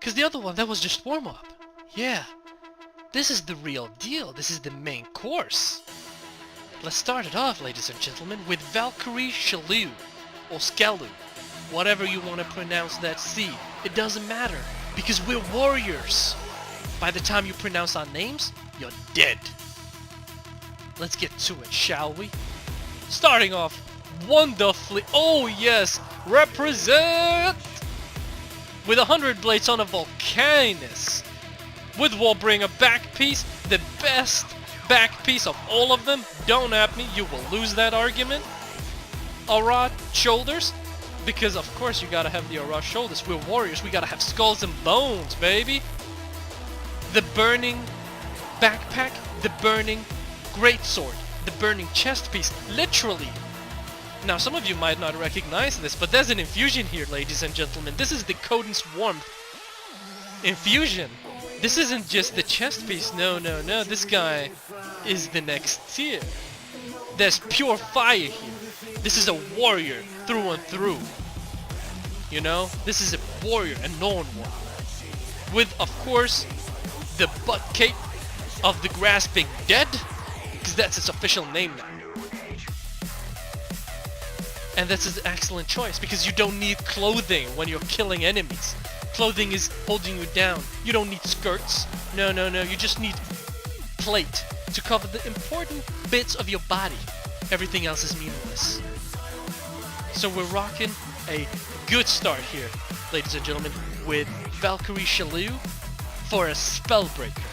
Because the other one, that was just warm-up. Yeah. This is the real deal. This is the main course. Let's start it off, ladies and gentlemen, with Valkyrie Shalu, or Skalu. Whatever you want to pronounce that C. It doesn't matter, because we're warriors. By the time you pronounce our names, you're dead. Let's get to it, shall we? Starting off wonderfully, oh yes, represent! With 100 blades on a Volcanus. With Warbringer back piece, the best back piece of all of them. Don't at me, you will lose that argument. Aura shoulders, because of course you gotta have the Aura shoulders. We're warriors, we gotta have skulls and bones, baby. The burning backpack, the burning greatsword, the burning chest piece, literally. Now some of you might not recognize this, but there's an infusion here, ladies and gentlemen. This is the Coden's Warmth infusion. This isn't just the chest piece, no, this guy is the next tier. There's pure fire here. This is a warrior through and through. You know, this is a warrior, a known one. With, of course, the butt cape of the Grasping Dead, because that's its official name now. And that's an excellent choice, because you don't need clothing when you're killing enemies. Clothing is holding you down. You don't need skirts. No, you just need plate to cover the important bits of your body. Everything else is meaningless. So we're rocking a good start here, ladies and gentlemen, with Valkyrie Shalu for a Spellbreaker.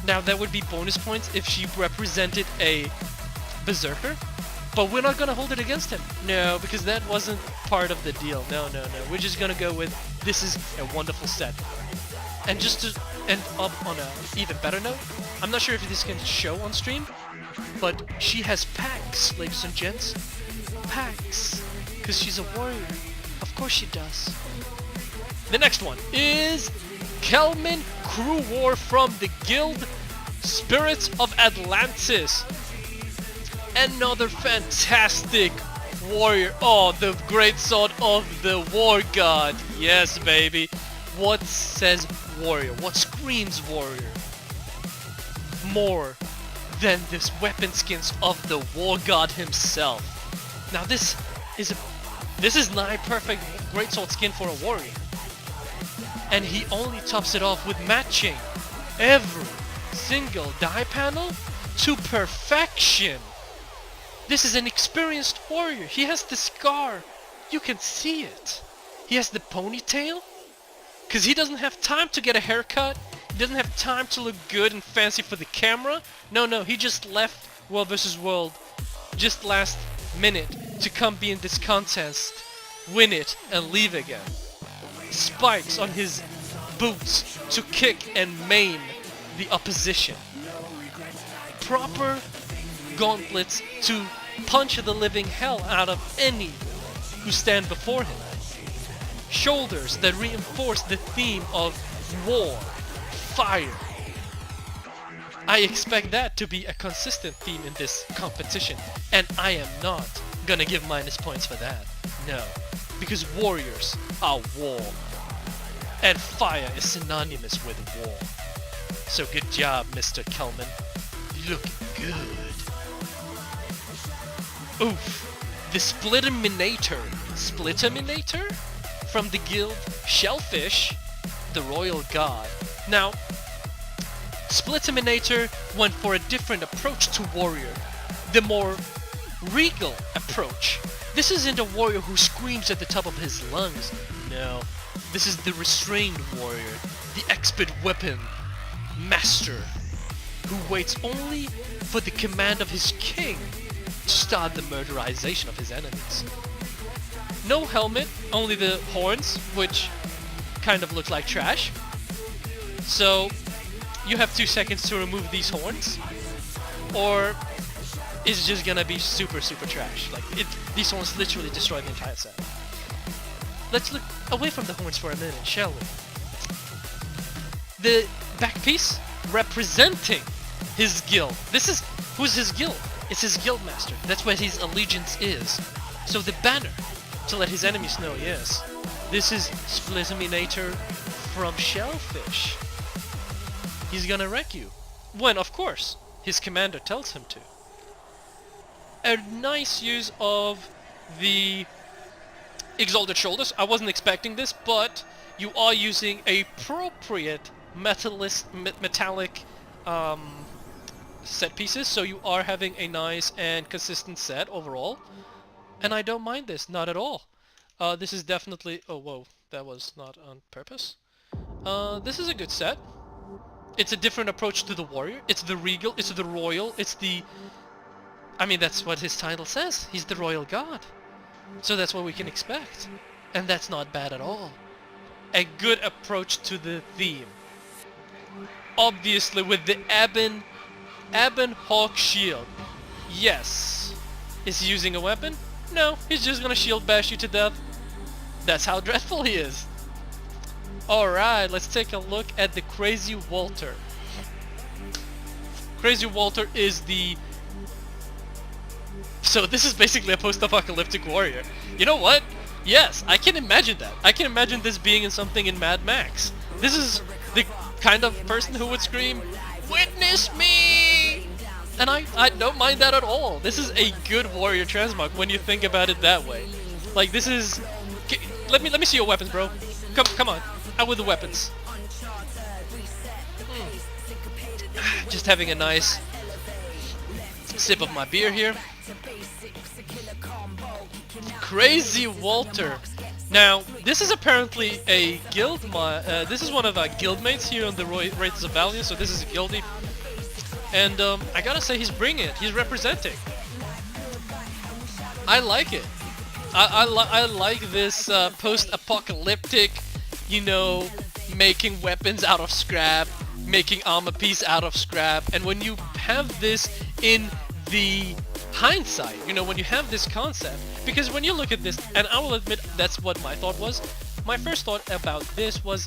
Now that would be bonus points if she represented a Berserker, but we're not gonna hold it against him. No, because that wasn't part of the deal. No. We're just gonna go with, this is a wonderful set. And just to end up on a even better note, I'm not sure if this can show on stream, but she has packs, ladies and gents. Packs. Because she's a warrior. Of course she does. The next one is Kelman Crew War from the Guild Spirits of Atlantis. Another fantastic warrior. Oh, the great sword of the war god. Yes, baby. What says warrior? What screams warrior? More than this weapon skins of the war god himself. Now this is nigh perfect greatsword skin for a warrior. And he only tops it off with matching every single die panel to perfection. This is an experienced warrior. He has the scar. You can see it. He has the ponytail. Because he doesn't have time to get a haircut. He doesn't have time to look good and fancy for the camera. No, he just left World vs. World just last minute to come be in this contest, win it, and leave again. Spikes on his boots to kick and maim the opposition. Proper gauntlets to punch the living hell out of any who stand before him. Shoulders that reinforce the theme of war, fire. I expect that to be a consistent theme in this competition, and I am not gonna give minus points for that. No, because warriors are war, and fire is synonymous with war. So good job, Mr. Kelman. Looking good. Oof. The Splitaminator from the guild Shellfish, the royal god. Now, Splitaminator went for a different approach to warrior, the more regal approach. This isn't a warrior who screams at the top of his lungs. No, this is the restrained warrior, the expert weapon master, who waits only for the command of his king to start the murderization of his enemies. No helmet, only the horns, which kind of look like trash. So you have 2 seconds to remove these horns, or it's just gonna be super trash. Like these horns literally destroy the entire set. Let's look away from the horns for a minute, shall we? The back piece representing his guild. Who's his guild? It's his guild master. That's where his allegiance is. So the banner to let his enemies know, yes, this is Splitaminator from shellfish. He's gonna wreck you. When, of course, his commander tells him to. A nice use of the Exalted Shoulders. I wasn't expecting this, but you are using appropriate metallic set pieces, so you are having a nice and consistent set overall. And I don't mind this, not at all. This is definitely... Oh, whoa, that was not on purpose. This is a good set. It's a different approach to the warrior. It's the regal, it's the royal, it's the... I mean, that's what his title says. He's the royal god. So that's what we can expect. And that's not bad at all. A good approach to the theme. Obviously with the Ebon Hawk shield. Yes. Is he using a weapon? No, he's just gonna shield bash you to death. That's how dreadful he is. Alright, let's take a look at the Crazy Walter. Crazy Walter is the... So this is basically a post-apocalyptic warrior. You know what? Yes, I can imagine that. I can imagine this being in something in Mad Max. This is the kind of person who would scream, "Witness me!" And I don't mind that at all. This is a good warrior transmog when you think about it that way. Like, this is... Let me see your weapons, bro. Come on. Out with the weapons. Just having a nice sip of my beer here. Crazy Walter. Now, this is apparently a guild. This is one of our guildmates here on the Wraiths of Valiant, so this is a guildie. And I gotta say, he's bringing it. He's representing. I like it. I like this post-apocalyptic, you know, making weapons out of scrap, making armor piece out of scrap. And when you have this in the hindsight, you know, when you have this concept, because when you look at this, and I will admit that's what my thought was. My first thought about this was,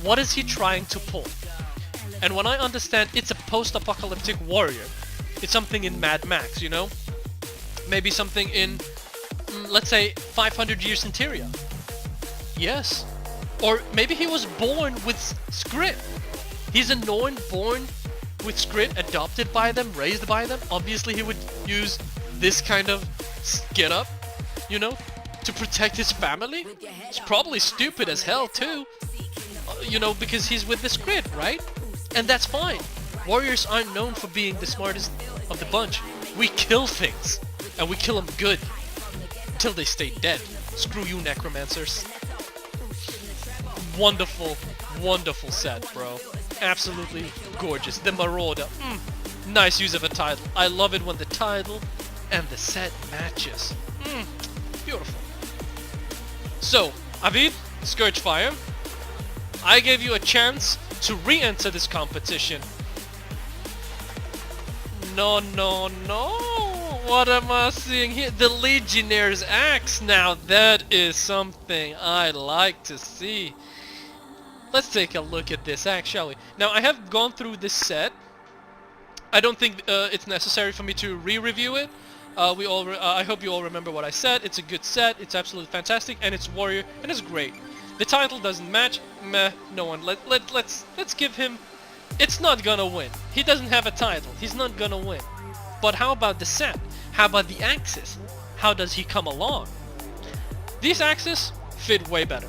what is he trying to pull? And when I understand it's a post-apocalyptic warrior, it's something in Mad Max, you know? Maybe something in, let's say, 500 years interior. Yes. Or maybe he was born with Skrit. He's a Norn born with Skrit, adopted by them, raised by them. Obviously he would use this kind of get up, you know, to protect his family. It's probably stupid as hell too, you know, because he's with the Skrit, right? And that's fine. Warriors aren't known for being the smartest of the bunch. We kill things, and we kill them good, till they stay dead. Screw you, necromancers. Wonderful, wonderful set, bro. Absolutely gorgeous. The Marauder. Nice use of a title. I love it when the title and the set matches. Beautiful. So, Avid, Scourgefire, I gave you a chance to re-enter this competition. No. What am I seeing here? The Legionnaire's Axe. Now that is something I like to see. Let's take a look at this axe, shall we? Now, I have gone through this set. I don't think it's necessary for me to re-review it. I hope you all remember what I said. It's a good set. It's absolutely fantastic, and it's warrior, and it's great. The title doesn't match. Meh. No one. Let's give him. It's not gonna win. He doesn't have a title. He's not gonna win. But how about the set? How about the axes? How does he come along? These axes fit way better.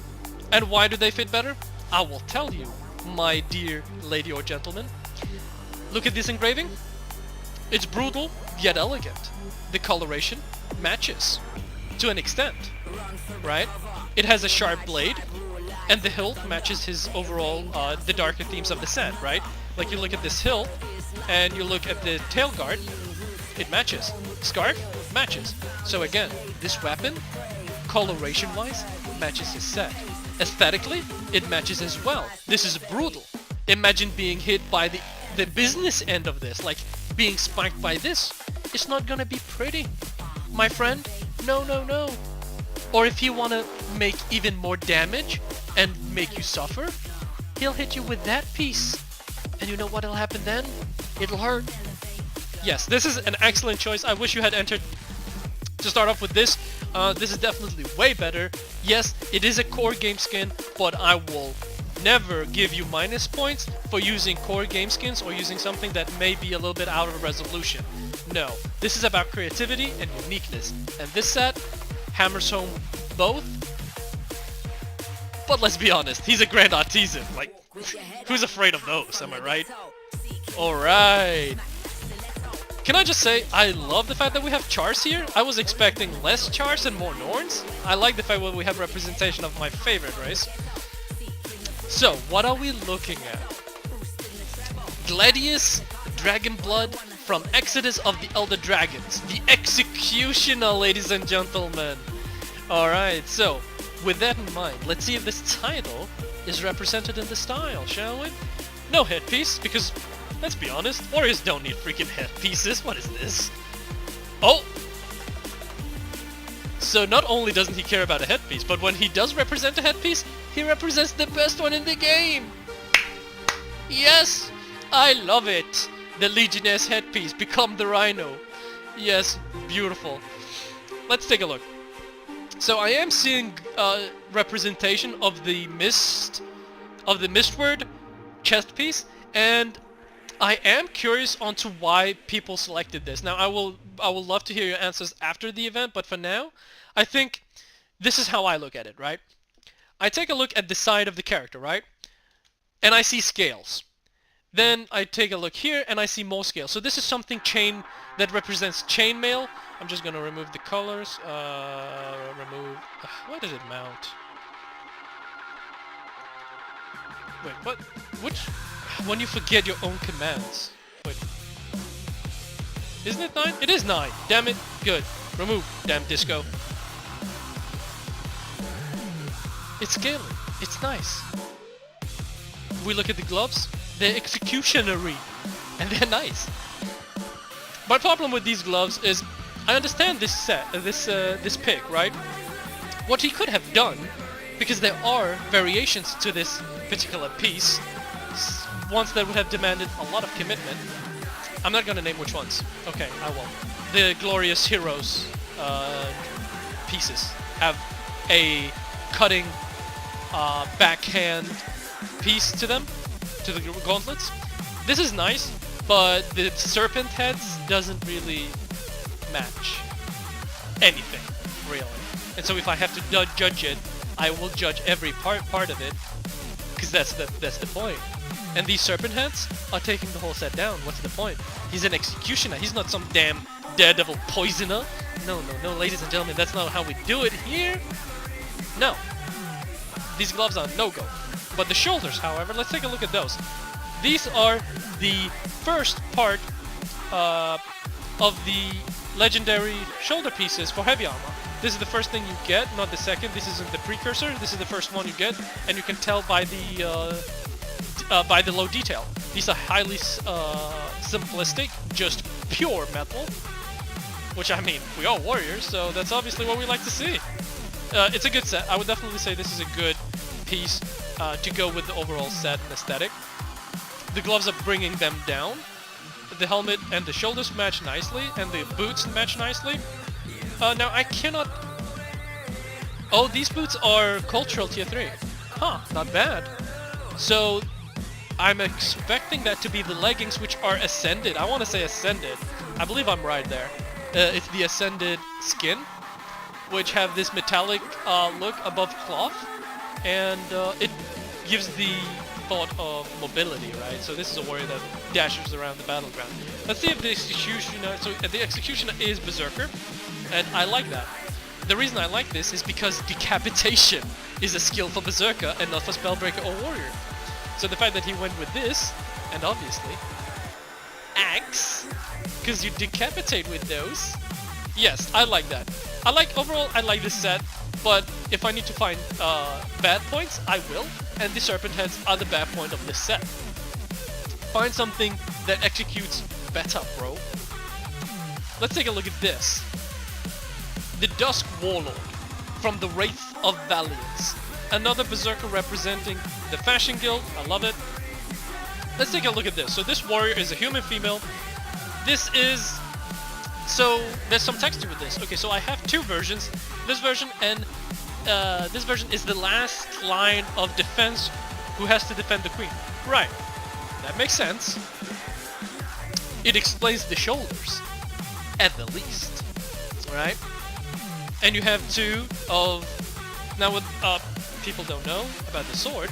And why do they fit better? I will tell you, my dear lady or gentleman. Look at this engraving. It's brutal, yet elegant. The coloration matches to an extent, right? It has a sharp blade, and the hilt matches his overall, the darker themes of the set, right? Like, you look at this hilt, and you look at the tail guard, it matches. Scarf matches. So again, this weapon, coloration-wise, matches his set. Aesthetically, it matches as well. This is brutal. Imagine being hit by the business end of this, like being spiked by this. It's not gonna be pretty, my friend. No. Or if you wanna make even more damage and make you suffer, he'll hit you with that piece. And you know what'll happen then? It'll hurt. Yes, this is an excellent choice. I wish you had entered to start off with this. This is definitely way better. Yes, it is a core game skin, but I will never give you minus points for using core game skins or using something that may be a little bit out of resolution. No, this is about creativity and uniqueness, and this set hammers home both. But let's be honest, he's a Grand Artisan. Like, who's afraid of those? Am I right? Alright. Can I just say, I love the fact that we have chars here. I was expecting less chars and more Norns. I like the fact that we have representation of my favorite race. So, what are we looking at? Gladius Dragonblood from Exodus of the Elder Dragons. The Executioner, ladies and gentlemen. Alright, so, with that in mind, let's see if this title is represented in the style, shall we? No headpiece, because, let's be honest, warriors don't need freaking headpieces. What is this? Oh! So not only doesn't he care about a headpiece, but when he does represent a headpiece, he represents the best one in the game! Yes! I love it! The Legionnaire's headpiece, become the Rhino. Yes, beautiful. Let's take a look. So I am seeing representation of the Mistward chest piece, and I am curious onto why people selected this. Now I will love to hear your answers after the event, but for now, I think this is how I look at it, right? I take a look at the side of the character, right? And I see scales. Then I take a look here and I see more scales. So this is something that represents chainmail. I'm just gonna remove the colors. Why did it mount? Wait, what? Which? When you forget your own commands. Wait. Isn't it 9? It is 9. Damn it. Good. Remove. Damn disco. It's scaling. It's nice. We look at the gloves. They're executionary. And they're nice. My problem with these gloves is I understand this this pick, right? What he could have done, because there are variations to this particular piece, ones that would have demanded a lot of commitment. I'm not gonna name which ones. Okay, I won't. The Glorious Heroes pieces have a cutting backhand piece to them, to the gauntlets. This is nice, but the serpent heads doesn't really match anything, really. And so if I have to judge it, I will judge every part of it, because that's the point. And these serpent heads are taking the whole set down. What's the point? He's an executioner. He's not some damn daredevil poisoner. No, ladies and gentlemen, that's not how we do it here. No. These gloves are no-go. But the shoulders, however, let's take a look at those. These are the first part of the legendary shoulder pieces for heavy armor. This is the first thing you get, not the second. This isn't the precursor. This is the first one you get, and you can tell by the low detail. These are highly simplistic, just pure metal. Which, I mean, we are warriors, so that's obviously what we like to see. It's a good set. I would definitely say this is a good piece to go with the overall set and aesthetic. The gloves are bringing them down. The helmet and the shoulders match nicely, and the boots match nicely. Now, I cannot... Oh, these boots are cultural tier 3. Huh, not bad. So, I'm expecting that to be the leggings which are ascended. I want to say ascended. I believe I'm right there. It's the ascended skin, which have this metallic look above cloth, and it gives the thought of mobility, right? So this is a warrior that dashes around the battleground. Let's see if the executioner... So the executioner is berserker, and I like that. The reason I like this is because decapitation is a skill for berserker and not for spellbreaker or warrior. So the fact that he went with this, and obviously axe, because you decapitate with those. Yes, I like that. Overall, I like this set, but if I need to find bad points, I will, and the serpent heads are the bad point of this set. Find something that executes better, bro. Let's take a look at this. The Dusk Warlord from the Wraith of Valiance. Another berserker representing the Fashion Guild. I love it. Let's take a look at this. So this warrior is a human female. This is... So there's some texture with this. Okay, so I have two versions. This version and this version is the last line of defense who has to defend the queen. Right. That makes sense. It explains the shoulders, at the least. Right? And you have two of... Now what people don't know about the sword,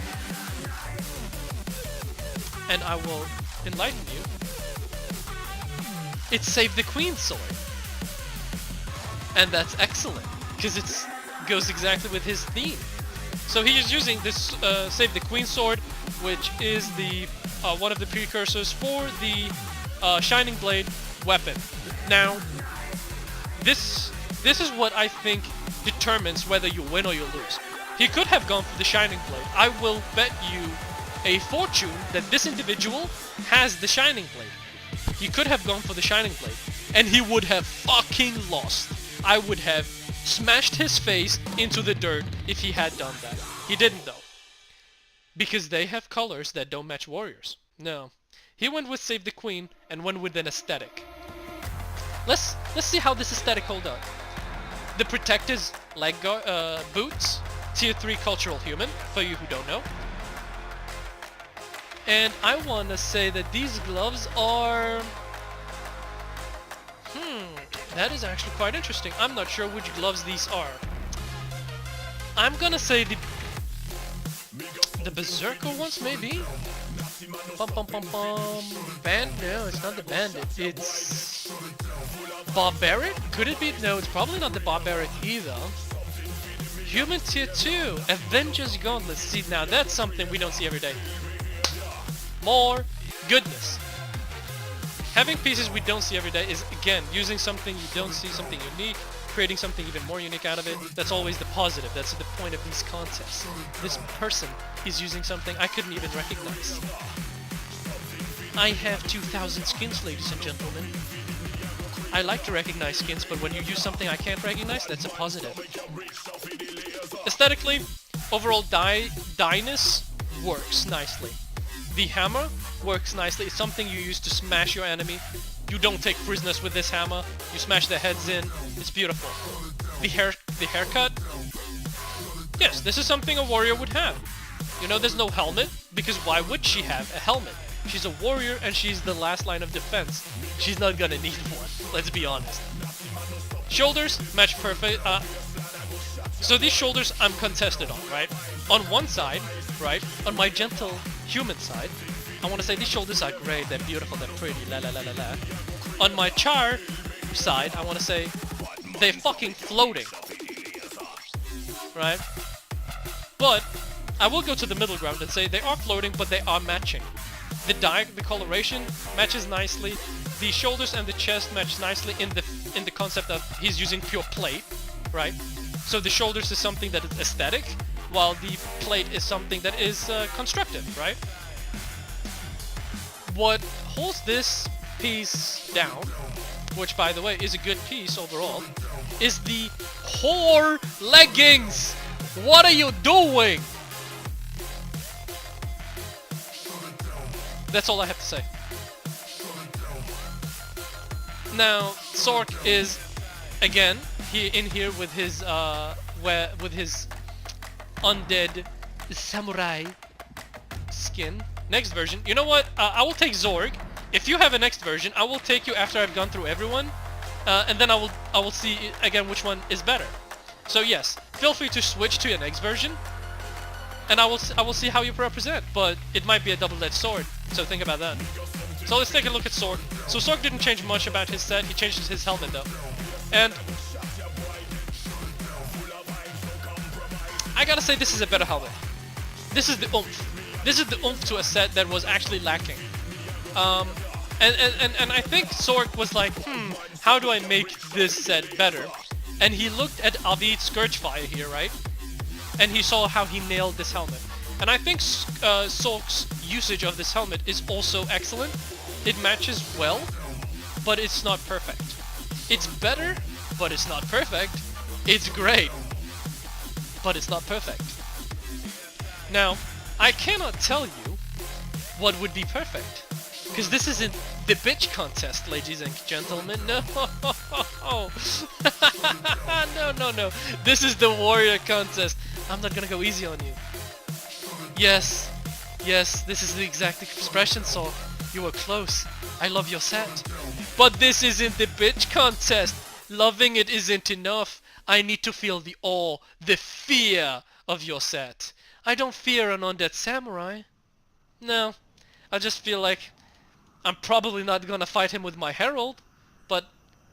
and I will enlighten you, it's Save the Queen sword. And that's excellent, because it goes exactly with his theme. So he is using this Save the Queen sword, which is the one of the precursors for the Shining Blade weapon. Now, this is what I think determines whether you win or you lose. He could have gone for the Shining Blade. I will bet you a fortune that this individual has the Shining Blade. He could have gone for the Shining Blade, and he would have fucking lost. I would have smashed his face into the dirt if he had done that. He didn't though, because they have colors that don't match warriors. No, he went with Save the Queen and went with an aesthetic. Let's see how this aesthetic hold up. The Protector's leg boots, tier 3 cultural human, for you who don't know. And I want to say that these gloves are... that is actually quite interesting. I'm not sure which gloves these are. I'm gonna say the Berserker ones, maybe? No, it's not the Bandit. It's... Barbaric? Could it be? No, it's probably not the Barbaric either. Human tier 2, Avengers Gauntlet. See, now that's something we don't see every day. More goodness. Having pieces we don't see every day is, again, using something you don't see, something unique, creating something even more unique out of it. That's always the positive. That's the point of these contests. This person is using something I couldn't even recognize. I have 2,000 skins, ladies and gentlemen. I like to recognize skins, but when you use something I can't recognize, that's a positive. Aesthetically, overall dyness works nicely. The hammer works nicely. It's something you use to smash your enemy. You don't take prisoners with this hammer. You smash their heads in. It's beautiful. The haircut. Yes, this is something a warrior would have. You know, there's no helmet, because why would she have a helmet? She's a warrior and she's the last line of defense. She's not gonna need one, let's be honest. Shoulders match perfect. So these shoulders I'm contested on, right? On one side, right, on my gentle human side, I want to say these shoulders are great, they're beautiful, they're pretty, la la la la la. On my char side, I want to say they're fucking floating, right? But I will go to the middle ground and say they are floating, but they are matching. The coloration matches nicely. The shoulders and the chest match nicely in the concept of he's using pure plate, right? So the shoulders is something that is aesthetic, while the plate is something that is constructive, right? What holds this piece down, which by the way is a good piece overall, is the whore leggings! What are you doing? That's all I have to say. Now, Sork is again in here with his undead samurai skin. Next version. You know what? I will take Zorg. If you have a next version, I will take you after I've gone through everyone, and then I will see again which one is better. So yes, feel free to switch to your next version, and I will see how you represent. But it might be a double-edged sword, so think about that. So let's take a look at Sork. So Sork didn't change much about his set. He changed his helmet though, and I gotta say this is a better helmet. This is the oomph. This is the oomph to a set that was actually lacking. And I think Sork was like, how do I make this set better? And he looked at Avid Scourgefire here, right? And he saw how he nailed this helmet. And I think Sork's usage of this helmet is also excellent. It matches well, but it's not perfect. It's better, but it's not perfect. It's great, but it's not perfect. Now, I cannot tell you what would be perfect, because this isn't the bitch contest, ladies and gentlemen. No, no. This is the warrior contest. I'm not gonna go easy on you. Yes, Yes, this is the exact expression, Saul. You were close. I love your set. But this isn't the bitch contest. Loving it isn't enough. I need to feel the awe, the fear of your set. I don't fear an undead samurai. No, I just feel like I'm probably not gonna fight him with my herald, but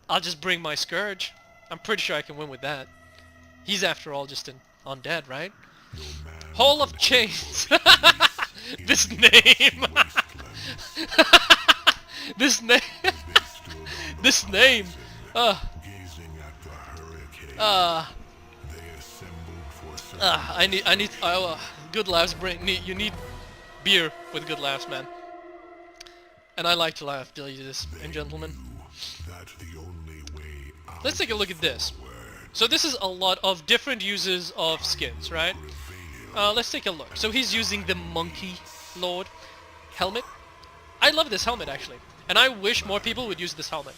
I'll just bring my scourge. I'm pretty sure I can win with that. He's after all just an undead, right? Hall of Chains. This name. This name. This name. I need. Good laughs you need beer with good laughs, man. And I like to laugh, ladies and gentlemen. Let's take a look at this. So this is a lot of different uses of skins, right? Let's take a look. So he's using the Monkey Lord helmet. I love this helmet, actually. And I wish more people would use this helmet.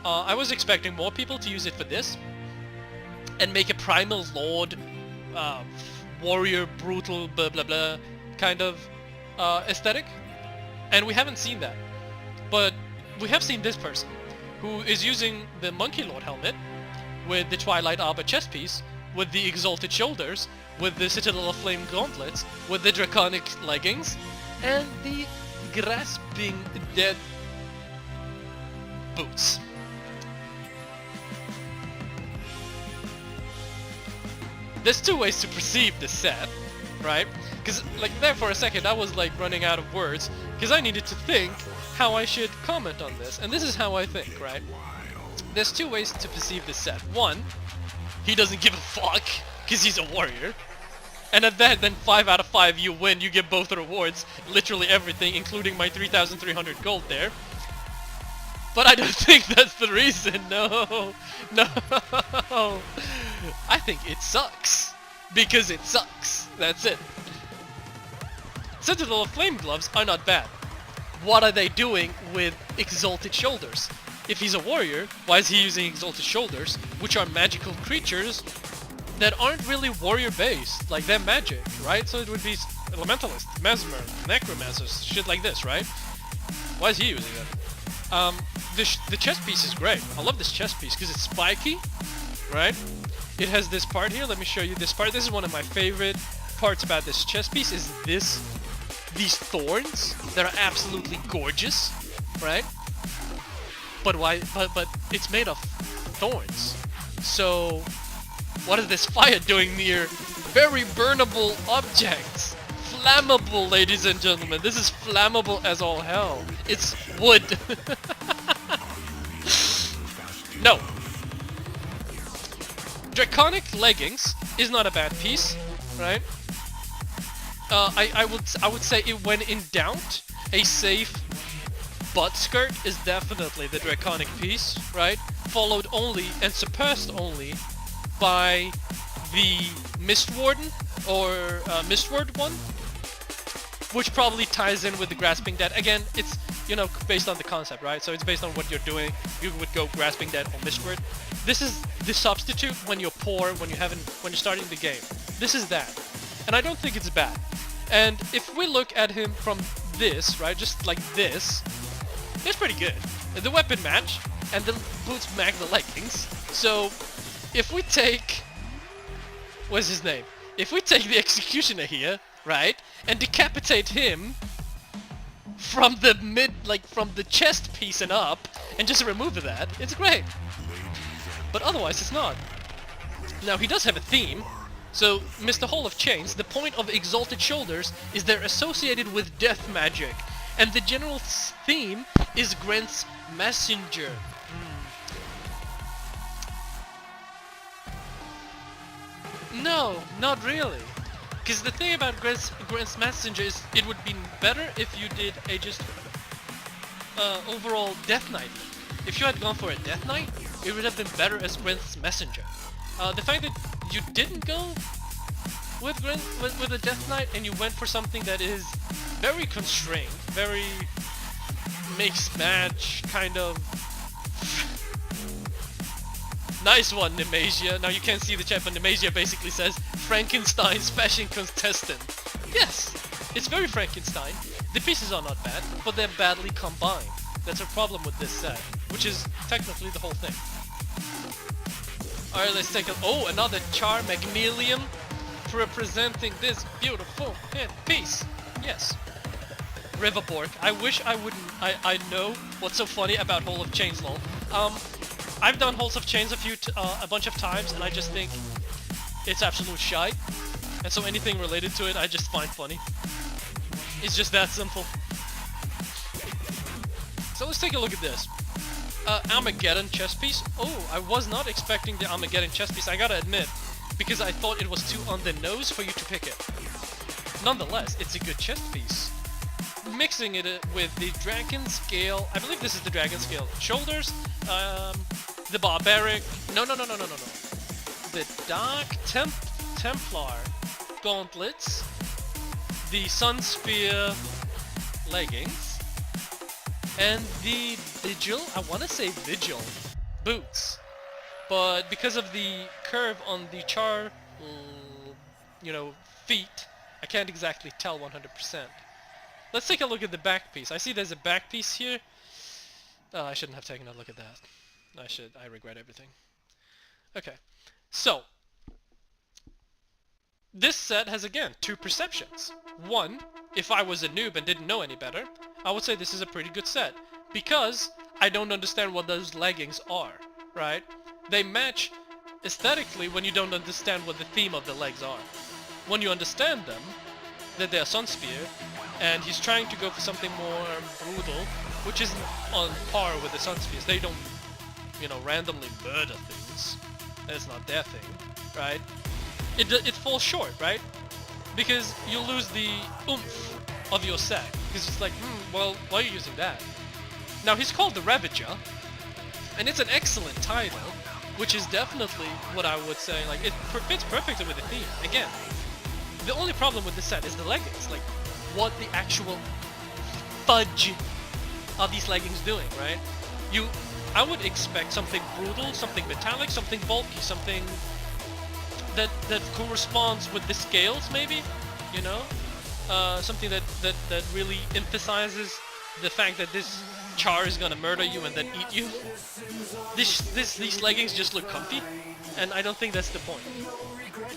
I was expecting more people to use it for this. And make a Primal Lord, warrior, brutal, blah blah blah, kind of aesthetic. And we haven't seen that. But we have seen this person, who is using the Monkey Lord helmet, with the Twilight Arbor chest piece, with the Exalted Shoulders, with the Citadel of Flame gauntlets, with the Draconic leggings, and the Grasping Dead boots. There's two ways to perceive this set, right? Because, like, there for a second I was, like, running out of words, because I needed to think how I should comment on this, and this is how I think, right? There's two ways to perceive this set. One, he doesn't give a fuck, because he's a warrior. And at that, then 5 out of 5 you win, you get both rewards, literally everything, including my 3,300 gold there. But I don't think that's the reason, no. I think it sucks. Because it sucks. That's it. Citadel of Flame gloves are not bad. What are they doing with Exalted Shoulders? If he's a warrior, why is he using Exalted Shoulders, which are magical creatures that aren't really warrior-based? Like, they're magic, right? So it would be Elementalists, Mesmer, Necromancers, shit like this, right? Why is he using it? The chest piece is great. I love this chest piece because it's spiky, right? It has this part here. Let me show you this part. This is one of my favorite parts about this chest piece, is these thorns that are absolutely gorgeous, right? But why? But it's made of thorns. So what is this fire doing near very burnable objects? Flammable, ladies and gentlemen. This is flammable as all hell. It's wood. No. Draconic leggings is not a bad piece, right? I would say it, when in doubt, a safe butt skirt is definitely the Draconic piece, right? Followed only and surpassed only by the Mistwarden or Mistward one, which probably ties in with the Grasping Dead. Again, it's, you know, based on the concept, right? So it's based on what you're doing. You would go Grasping Dead or Mistward. This is the substitute when you're poor, when you're starting the game. This is that, and I don't think it's bad. And if we look at him from this, right, just like this, it's pretty good. The weapon match, and the boots match the leggings. So if we take, what's his name? If we take the Executioner here, right, and decapitate him from the from the chest piece and up, and just remove that, it's great. But otherwise, it's not. Now, he does have a theme. So, Mr. Hall of Chains, the point of Exalted Shoulders is they're associated with death magic. And the general theme is Grant's Messenger. No, not really. Because the thing about Grant's Messenger is it would be better if you did a just overall Death Knight. If you had gone for a Death Knight, it would have been better as Grant's Messenger. The fact that you didn't go with with a Death Knight and you went for something that is very constrained, very mix match kind of. Nice one, Nemasia. Now you can't see the chat, but Nemasia basically says Frankenstein's fashion contestant. Yes, It's very Frankenstein. The pieces are not bad, but they're badly combined. That's a problem with this set, which is technically the whole thing. Alright, let's take a... Oh, another Char Magnelium representing this beautiful piece. Yes. Riverbork. I wish I wouldn't... I know what's so funny about Hall of Chains, lol. I've done Halls of Chains a bunch of times, and I just think it's absolute shite. And so anything related to it, I just find funny. It's just that simple. So let's take a look at this. Armageddon chest piece. Oh, I was not expecting the Armageddon chest piece, I gotta admit, because I thought it was too on the nose for you to pick it. Nonetheless, it's a good chest piece. Mixing it with the Dragon Scale, I believe this is the Dragon Scale shoulders, the Barbaric, no. The Dark Templar gauntlets, the Sun Spear leggings, and the Vigil, I want to say Vigil, boots. But because of the curve on the Char, feet, I can't exactly tell 100%. Let's take a look at the back piece. I see there's a back piece here. Oh, I shouldn't have taken a look at that. I regret everything. Okay, so this set has, again, two perceptions. One, if I was a noob and didn't know any better, I would say this is a pretty good set, because I don't understand what those leggings are, right? They match aesthetically when you don't understand what the theme of the legs are. When you understand them, that they're Sun Spear, and he's trying to go for something more brutal, which isn't on par with the Sun Spears. They don't, randomly murder things. That's not their thing, right? It falls short, right? Because you lose the oomph of your set. Because it's like, well, why are you using that? Now, he's called the Ravager, and it's an excellent title, which is definitely what I would say, like, it fits perfectly with the theme. Again, the only problem with this set is the leggings. Like, what the actual fudge are these leggings doing, right? I would expect something brutal, something metallic, something bulky, something that corresponds with the scales, maybe, something that really emphasizes the fact that this Char is gonna murder you and then eat you. These leggings just look comfy, and I don't think that's the point.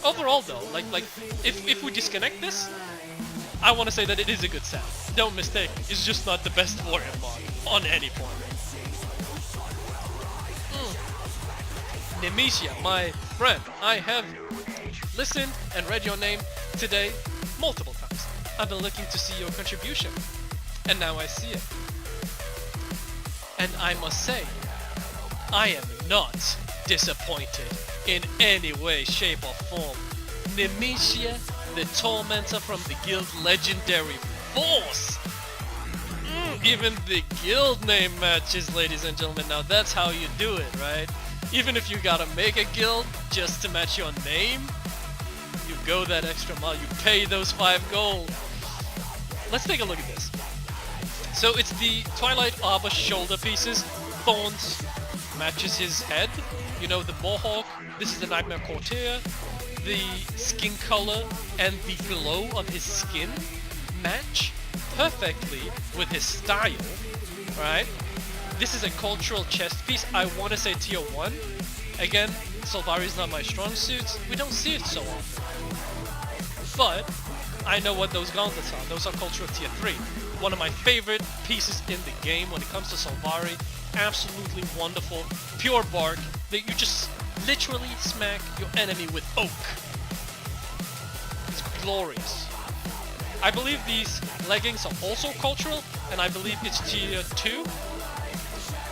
Overall, though, like if we disconnect this, I want to say that it is a good set. Don't mistake me. It's just not the best warrior mod on any point. Nemesia, my friend, I have listened and read your name today multiple times. I've been looking to see your contribution, and now I see it. And I must say, I am not disappointed in any way, shape, or form. Nemesia, the Tormentor from the Guild Legendary Force. Even the guild name matches, ladies and gentlemen. Now that's how you do it, right? Even if you gotta make a guild just to match your name, you go that extra mile, you pay those 5 gold. Let's take a look at this. So it's the Twilight Arbor shoulder pieces. Thorns matches his head. The Mohawk. This is the Nightmare Courtier. The skin color and the glow of his skin match perfectly with his style, right? This is a cultural chest piece. I want to say tier 1. Again, Solvari is not my strong suit. We don't see it so often. But I know what those gauntlets are. Those are cultural tier 3. One of my favorite pieces in the game when it comes to Solvari. Absolutely wonderful. Pure bark that you just literally smack your enemy with oak. It's glorious. I believe these leggings are also cultural, and I believe it's tier 2.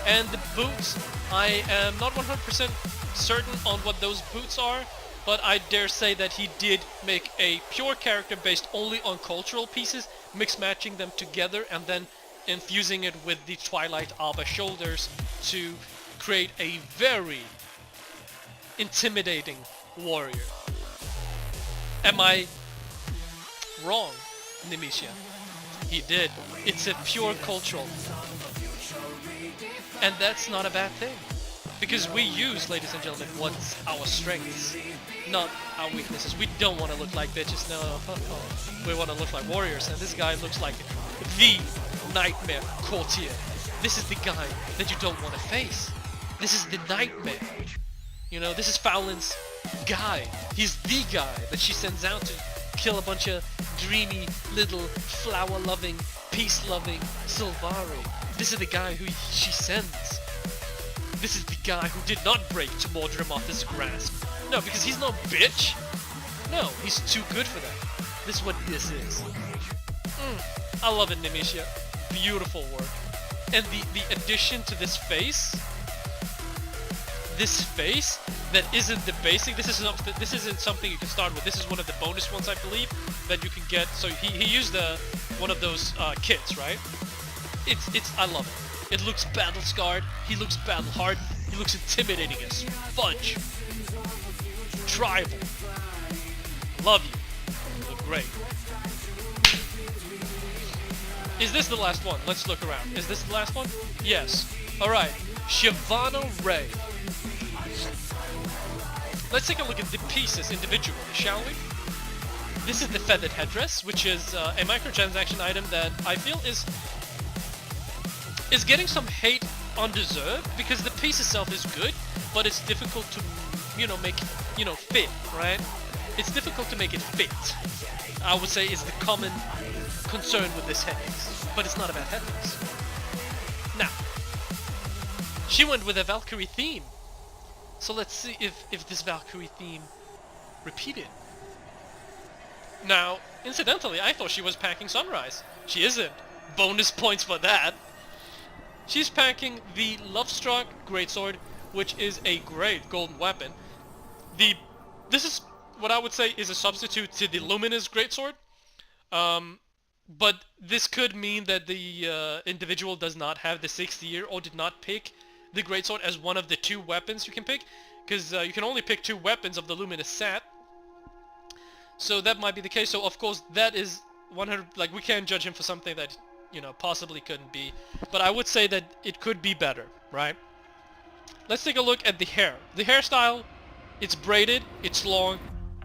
And the boots, I am not 100% certain on what those boots are, but I dare say that he did make a pure character based only on cultural pieces, mix matching them together, and then infusing it with the Twilight Arbor shoulders to create a very intimidating warrior. Am I wrong, Nemesia? He did. It's a pure cultural. And that's not a bad thing. Because we use, ladies and gentlemen, what's our strengths. not our weaknesses. We don't want to look like bitches, no. We want to look like warriors, and this guy looks like the nightmare courtier. This is the guy that you don't want to face. This is the nightmare. You know, this is Fowlin's guy. He's the guy that she sends out to kill a bunch of dreamy, little, flower-loving, peace-loving Sylvari. This is the guy who she sends. This is the guy who did not break to Mordremoth's grasp. No, because he's no bitch. No, he's too good for that. This is what this is. I love it, Nemesia. Beautiful work. And the addition to this face that isn't the basic. This isn't something you can start with. This is one of the bonus ones, I believe, that you can get. So he used one of those kits, right? I love it. It looks battle scarred. He looks battle hardened. He looks intimidating as fudge. Tribal. Love you. You look great. Is this the last one? Let's look around. Is this the last one? Yes. Alright. Shyvana Ray. Let's take a look at the pieces individually, shall we? This is the feathered headdress, which is a microtransaction item that I feel is getting some hate undeserved, because the piece itself is good, but it's difficult to, make, fit, right? It's difficult to make it fit, I would say, is the common concern with this headpiece, but it's not about headpiece. Now, she went with a Valkyrie theme, so let's see if this Valkyrie theme repeated. Now, incidentally, I thought she was packing Sunrise. She isn't. Bonus points for that. She's packing the Lovestruck Greatsword, which is a great golden weapon. This is what I would say is a substitute to the Luminous Greatsword. But this could mean that the individual does not have the 6th year or did not pick the Greatsword as one of the 2 weapons you can pick, because you can only pick 2 weapons of the Luminous set. So that might be the case. So of course that is 100. Like, we can't judge him for something that possibly couldn't be. But I would say that it could be better, right? Let's take a look at the hair. The hairstyle, it's braided, it's long.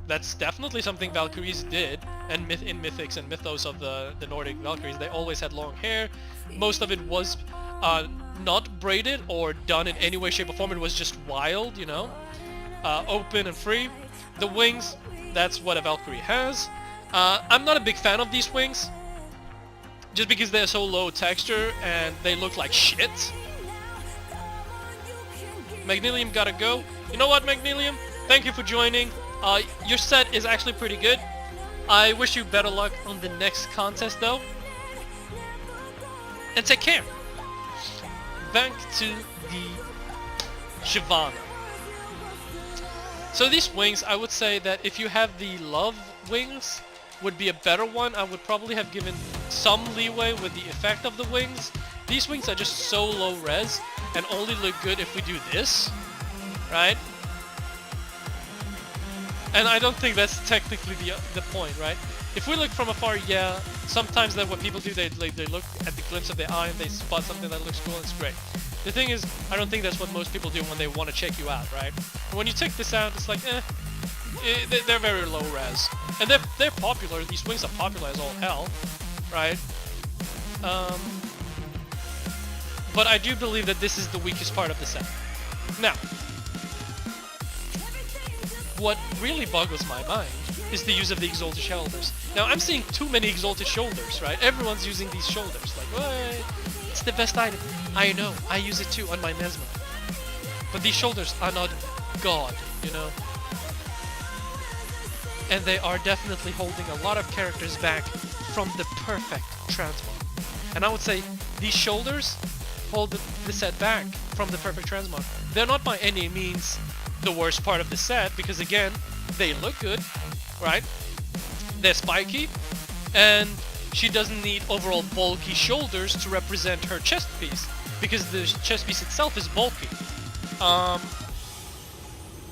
That's definitely something Valkyries did, and in Mythics and Mythos of the Nordic Valkyries, they always had long hair. Most of it was not braided or done in any way, shape, or form. It was just wild, open and free. The wings, that's what a Valkyrie has. I'm not a big fan of these wings, just because they're so low texture and they look like shit. Magnelium gotta go. You know what, Magnelium? Thank you for joining. Your set is actually pretty good. I wish you better luck on the next contest, though. And take care. Back to the Shyvana. So these wings, I would say that if you have the Love wings, would be a better one. I would probably have given some leeway with the effect of the wings. These wings are just so low res and only look good if we do this, right? And I don't think that's technically the point, right? If we look from afar, yeah, sometimes that's what people do. They look at the glimpse of their eye and they spot something that looks cool and it's great. The thing is, I don't think that's what most people do when they want to check you out, right? And when you check this out, it's like, they're very low res. And they're popular. These wings are popular as all hell, right? But I do believe that this is the weakest part of the set. Now, what really boggles my mind is the use of the Exalted Shoulders. Now, I'm seeing too many Exalted Shoulders, right? Everyone's using these shoulders. Like, what? It's the best item. I know, I use it too on my Mesmer. But these shoulders are not God, And they are definitely holding a lot of characters back from the perfect transmog. And I would say these shoulders hold the set back from the perfect transmog. They're not by any means the worst part of the set, because again, they look good, right? They're spiky, and she doesn't need overall bulky shoulders to represent her chest piece, because the chest piece itself is bulky.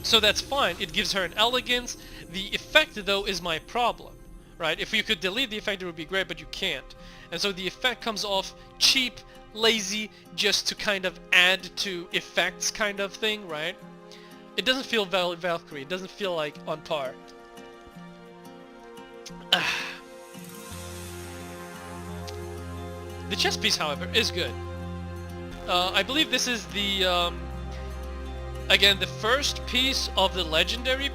So that's fine. It gives her an elegance. The effect, though, is my problem, right? If you could delete the effect, it would be great, but you can't. And so the effect comes off cheap, lazy, just to kind of add to effects kind of thing, right? It doesn't feel Valkyrie. It doesn't feel like on par. The chest piece, however, is good. I believe this is the, again, the first piece of the legendary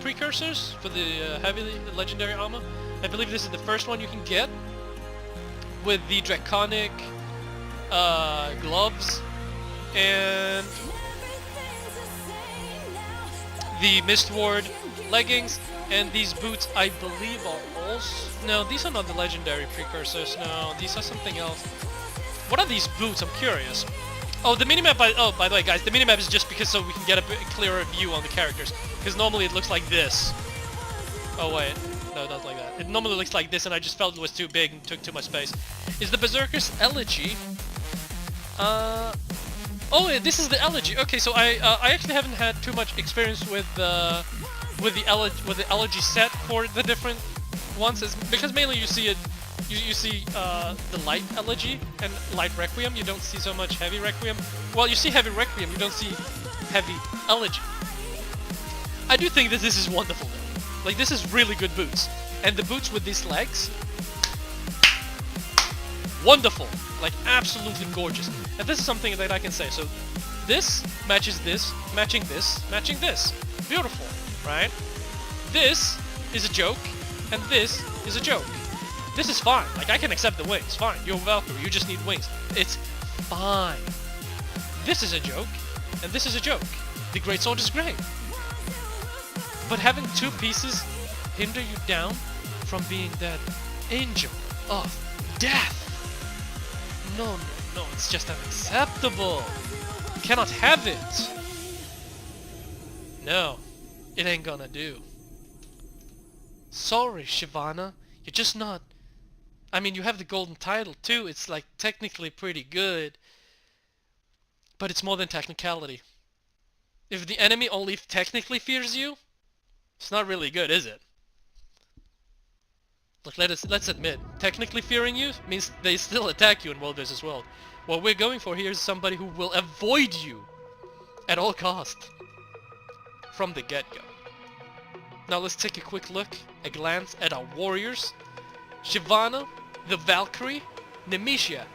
precursors for the heavy legendary armor. I believe this is the first one you can get with the draconic gloves and the Mistward leggings, and these boots I believe are also... No, these are not the legendary precursors. No, these are something else. What are these boots? I'm curious. Oh, the minimap, by the way, guys, the minimap is just because so we can get a bit clearer view on the characters. Because normally it looks like this. Oh, wait. No, not like that. It normally looks like this, and I just felt it was too big and took too much space. Is the Berserker's Elegy? Oh, yeah, this is the Elegy. Okay, so I actually haven't had too much experience with the Elegy set for the different ones, because mainly you see it. You see the light Elegy and light Requiem. You don't see so much heavy Requiem. Well, you see heavy Requiem. You don't see heavy Elegy. I do think that this is wonderful though. Like, this is really good boots, and the boots with these legs, wonderful. Like, absolutely gorgeous. And this is something that I can say. So this matches this, matching this, matching this. Beautiful, right? This is a joke, and this is a joke. This is fine. Like, I can accept the wings. Fine. You're Valkyrie. You just need wings. It's fine. This is a joke, and this is a joke. The greatsword is great. But having two pieces hinder you down from being that angel of death. No, it's just unacceptable. You cannot have it. No, it ain't gonna do. Sorry, Shyvana. You're just not... I mean, you have the golden title too. It's like technically pretty good. But it's more than technicality. If the enemy only technically fears you, it's not really good, is it? Look, let's admit, technically fearing you means they still attack you in World vs. World. What we're going for here is somebody who will avoid you at all costs from the get-go. Now let's take a quick look, a glance at our warriors. Shyvana, the Valkyrie, Nemesia,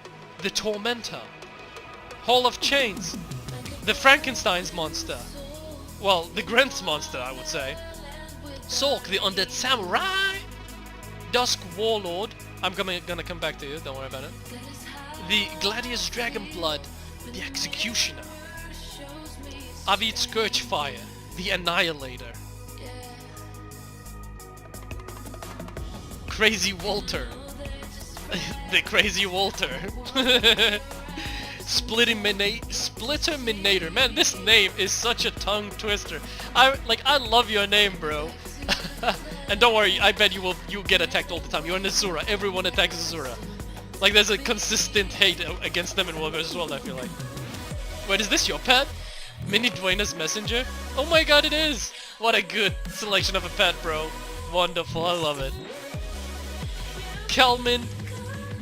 the Tormentor, Hall of Chains, the Frankenstein's monster, well, the Grent's monster, I would say, Sork, the Undead Samurai, Dusk Warlord, I'm gonna come back to you, don't worry about it, the Gladius Dragonblood, the Executioner, Avid Scourgefire, the Annihilator, Crazy Walter, the Crazy Walter, Splitterminator. Man, this name is such a tongue twister. I love your name, bro. And don't worry, I bet you'll get attacked all the time. You're an Azura. Everyone attacks Azura. Like, there's a consistent hate against them in World vs. World, I feel like. Wait, is this your pet? Mini Dwayna's Messenger? Oh my god, it is! What a good selection of a pet, bro. Wonderful, I love it. Kelman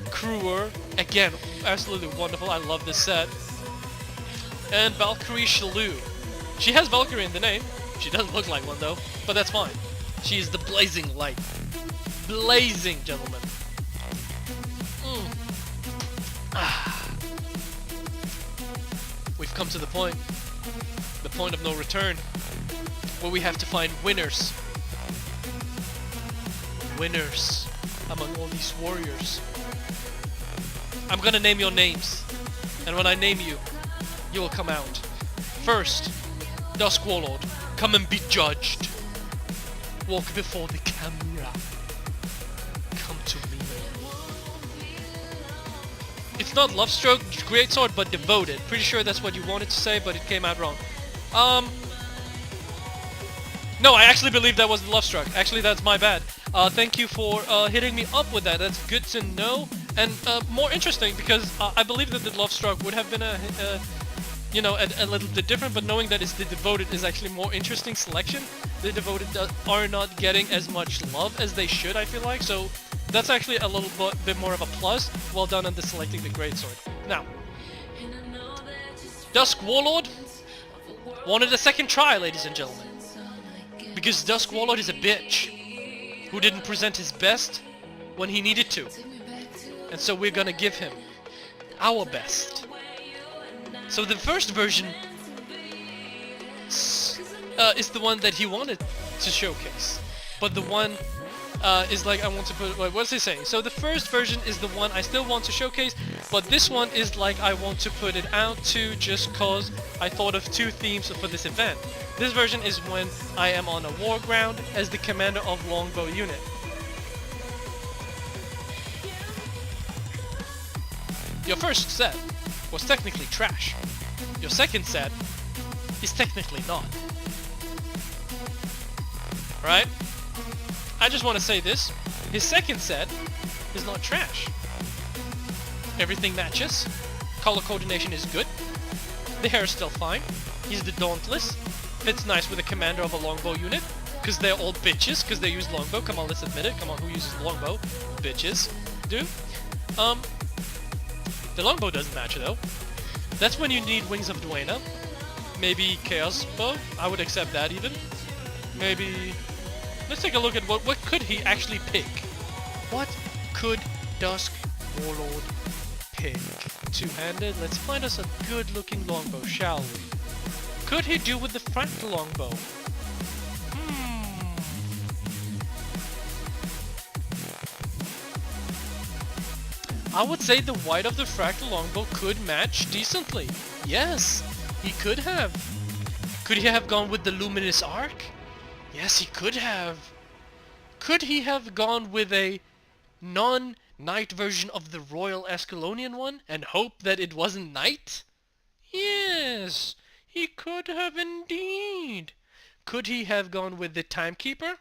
Kruer, again, absolutely wonderful. I love this set. And Valkyrie Shalou. She has Valkyrie in the name. She doesn't look like one though, but that's fine. She is the blazing light. Blazing, gentlemen. We've come to the point of no return, where we have to find winners. Winners among all these warriors. I'm gonna name your names, and when I name you, you will come out. First, Dusk Warlord, come and be judged. Walk before the camera. Come to me. It's not Lovestroke, Greatsword, but Devoted. Pretty sure that's what you wanted to say, but it came out wrong. No, I actually believe that was Lovestruck. Actually, that's my bad. Thank you for hitting me up with that. That's good to know. And more interesting, because I believe that the Lovestruck would have been a little bit different, but knowing that it's the Devoted is actually more interesting selection. The Devoted are not getting as much love as they should, I feel like, so that's actually a little bit more of a plus. Well done on selecting the Greatsword. Now, Dusk Warlord, Wanted a second try, ladies and gentlemen. Because Dusk Warlord is a bitch who didn't present his best when he needed to. And so we're gonna give him our best. So the first version is the one that he wanted to showcase. But the one is like I want to put... Wait, what's he saying? So the first version is the one I still want to showcase, but this one is like I want to put it out to just cause I thought of two themes for this event. This version is when I am on a war ground as the commander of longbow unit. Your first set was technically trash. Your second set is technically not. Right? I just want to say this. His second set is not trash. Everything matches. Color coordination is good. The hair is still fine. He's the Dauntless. Fits nice with the commander of a longbow unit. Because they're all bitches. Because they use longbow. Come on, let's admit it. Come on, who uses longbow? Bitches. Do. The longbow doesn't match though. That's when you need Wings of Dwayna. Maybe Chaos Bow. I would accept that even. Maybe... Let's take a look at what could he actually pick. What could Dusk Warlord pick? Two-handed. Let's find us a good-looking longbow, shall we? Could he do with the fractal longbow? I would say the white of the fractal longbow could match decently. Yes, he could have. Could he have gone with the luminous arc? Yes, he could have. Could he have gone with a non-knight version of the Royal Ascalonian one and hope that it wasn't knight? Yes, he could have indeed. Could he have gone with the Timekeeper?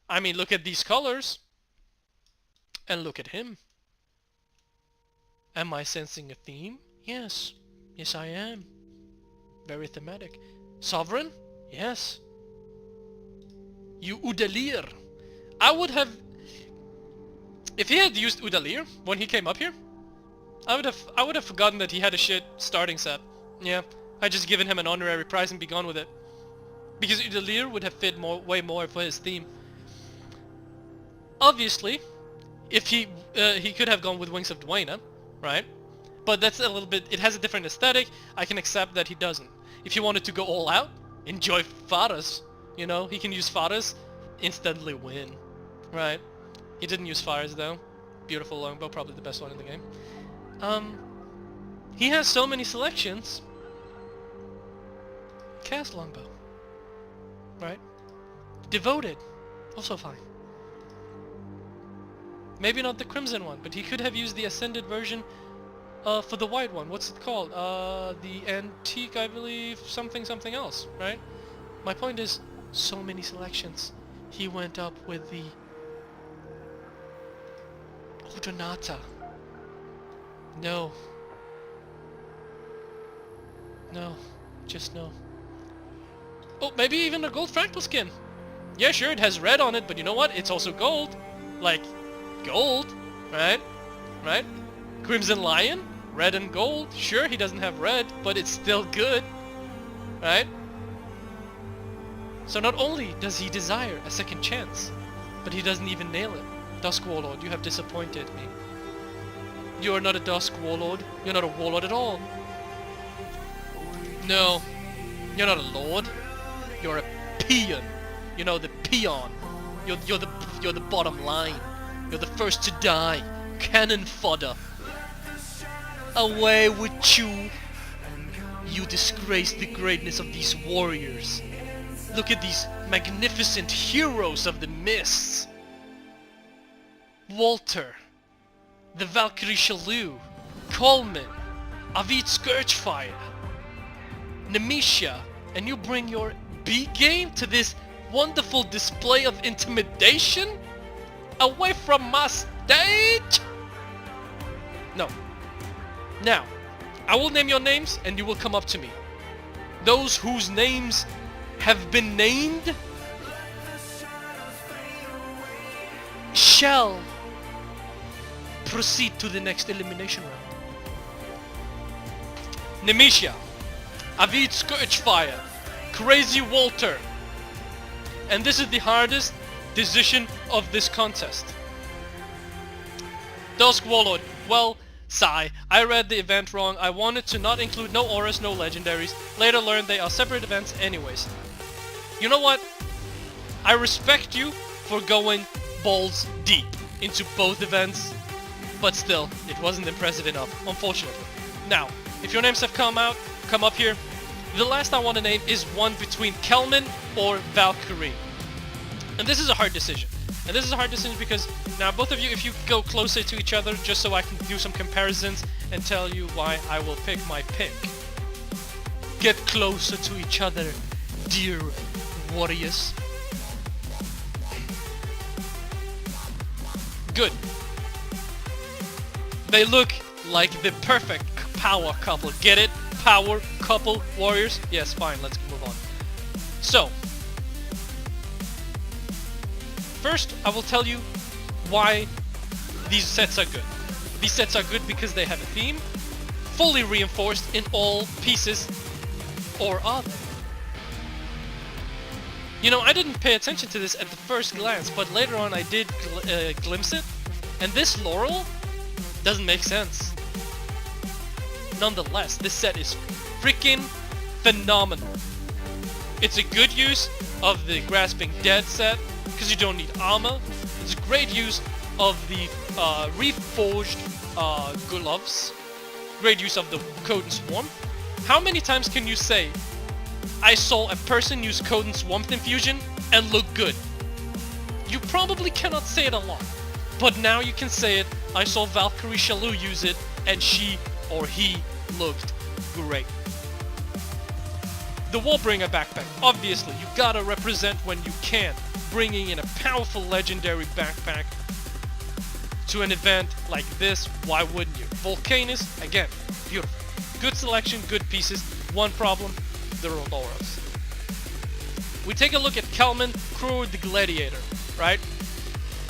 I mean, look at these colors. And look at him. Am I sensing a theme? Yes. Yes, I am. Very thematic. Sovereign? Yes. You Udalier. I would have... If he had used Udalier when he came up here, I would have forgotten that he had a shit starting set. Yeah. I'd just given him an honorary prize and be gone with it. Because Udalier would have fit way more for his theme. Obviously, if he could have gone with Wings of Dwayna, right? But that's a little bit... It has a different aesthetic. I can accept that he doesn't. If he wanted to go all out, enjoy Faras. You know, he can use Faras, instantly win. Right? He didn't use Faras though. Beautiful longbow, probably the best one in the game. He has so many selections. Cast longbow. Right? Devoted. Also fine. Maybe not the crimson one, but he could have used the ascended version for the white one. What's it called? The antique, I believe, something else, right? My point is, so many selections. He went up with the Udonata. No. No. Just no. Oh, maybe even a gold fractal skin. Yeah, sure, it has red on it, but you know what? It's also gold. Like, gold, right? Right? Crimson Lion, red and gold. Sure, he doesn't have red, but it's still good, right? So not only does he desire a second chance, but he doesn't even nail it. Dusk Warlord, you have disappointed me. You are not a Dusk Warlord. You're not a Warlord at all. No, you're not a Lord. You're a peon. You know, the peon. You're the bottom line. You're the first to die. Cannon fodder. Away with you. You disgrace the greatness of these warriors. Look at these magnificent heroes of the mists. Walter. The Valkyrie Shalou. Coleman. Avid Scourgefire. Nemesia. And you bring your B game to this wonderful display of intimidation? Away from my stage? No. Now, I will name your names and you will come up to me. Those whose names have been named shall proceed to the next elimination round. Nemesia, Avid Scourgefire, Crazy Walter. And this is the hardest decision of this contest. Dusk Warlord. Well, sigh. I read the event wrong. I wanted to not include no auras, no legendaries. Later learned they are separate events anyways. You know what? I respect you for going balls deep into both events, but still, it wasn't impressive enough, unfortunately. Now, if your names have come up here. The last I want to name is one between Kelman or Valkyrie. And this is a hard decision. And this is a hard decision because now both of you, if you go closer to each other, just so I can do some comparisons and tell you why I will pick my pick. Get closer to each other, dear warriors. Good. They look like the perfect power couple. Get it? Power couple warriors? Yes, fine, let's move on. So, first I will tell you why these sets are good. These sets are good because they have a theme, fully reinforced in all pieces, or are they? You know, I didn't pay attention to this at the first glance, but later on I did glimpse it, and this laurel doesn't make sense. Nonetheless, this set is freaking phenomenal. It's a good use of the Grasping Dead set, because you don't need armor. It's a great use of the reforged gloves. Great use of the Code and Swarm. How many times can you say, I saw a person use Code and Swarm infusion and look good? You probably cannot say it a lot. But now you can say it, I saw Valkyrie Shalou use it and she or he looked great. The Warbringer backpack, obviously, you gotta represent when you can, bringing in a powerful legendary backpack to an event like this, why wouldn't you? Volcanus, again, beautiful. Good selection, good pieces, one problem, the auras. We take a look at Kelman, Crew the Gladiator, right?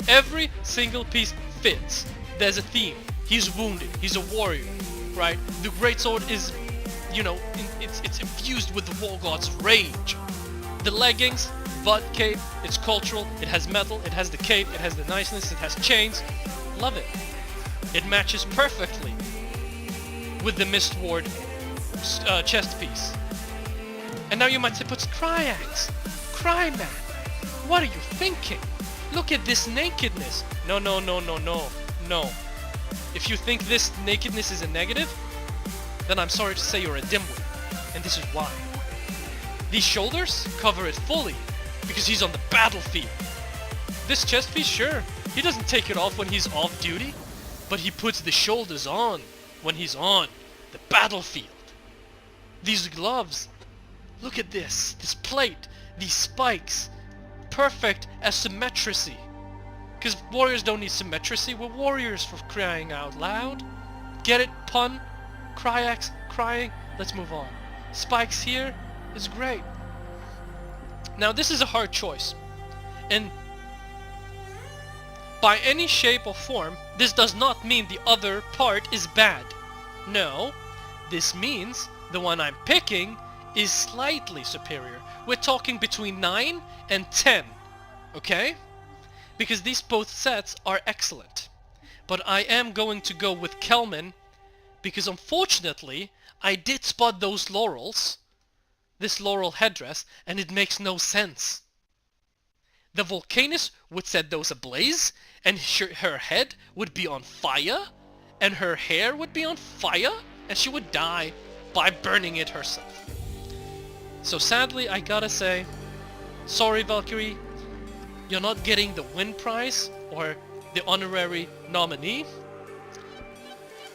Every single piece fits. There's a theme. He's wounded, he's a warrior, right? The greatsword is, you know, it's infused with the War God's rage. The leggings, butt cape, it's cultural, it has metal, it has the cape, it has the niceness, it has chains. Love it. It matches perfectly with the Mistward chest piece. And now you might say, but Cryax, Cryman, what are you thinking? Look at this nakedness. No. If you think this nakedness is a negative, then I'm sorry to say you're a dimwit. And this is why. These shoulders cover it fully, because he's on the battlefield. This chest piece, sure, he doesn't take it off when he's off duty, but he puts the shoulders on when he's on the battlefield. These gloves, look at this plate, these spikes, perfect asymmetry. Because warriors don't need symmetry, we're warriors for crying out loud. Get it, pun? Cryax, crying, let's move on. Spikes here is great. Now this is a hard choice, and by any shape or form, this does not mean the other part is bad. No, this means the one I'm picking is slightly superior. We're talking between 9 and 10, okay? Because these both sets are excellent. But I am going to go with Kelman, because unfortunately, I did spot those laurels, this laurel headdress, and it makes no sense. The Volcanus would set those ablaze, and her head would be on fire, and her hair would be on fire, and she would die by burning it herself. So sadly, I gotta say, sorry Valkyrie, you're not getting the win prize or the honorary nominee,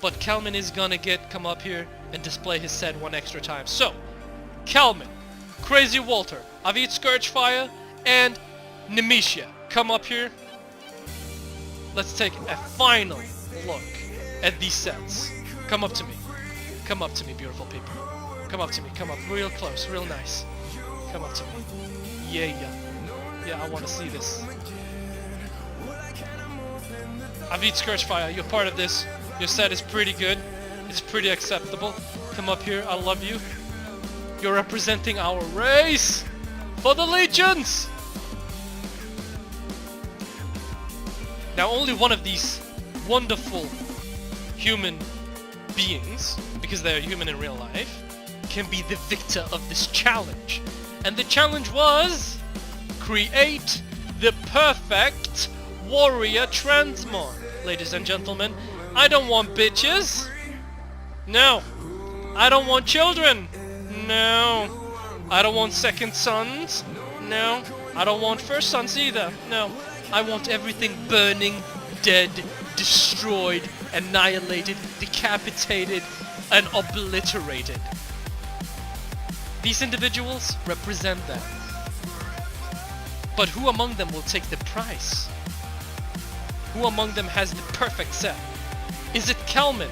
but Kelman is gonna come up here and display his set one extra time. So, Kelman, Crazy Walter, Avit Scourgefire, and Nemesia, come up here. Let's take a final look at these sets. Come up to me. Come up to me, beautiful people. Come up to me. Come up real close, real nice. Come up to me. Yeah, I want to see this. Avit Scourgefire, you're part of this. Your set is pretty good. It's pretty acceptable. Come up here, I love you. You're representing our race! For the legions! Now only one of these wonderful human beings, because they're human in real life, can be the victor of this challenge. And the challenge was... create the perfect warrior transmog. Ladies and gentlemen, I don't want bitches. No. I don't want children. No. I don't want second sons. No. I don't want first sons either. No. I want everything burning, dead, destroyed, annihilated, decapitated, and obliterated. These individuals represent that. But who among them will take the prize? Who among them has the perfect set? Is it Kelman,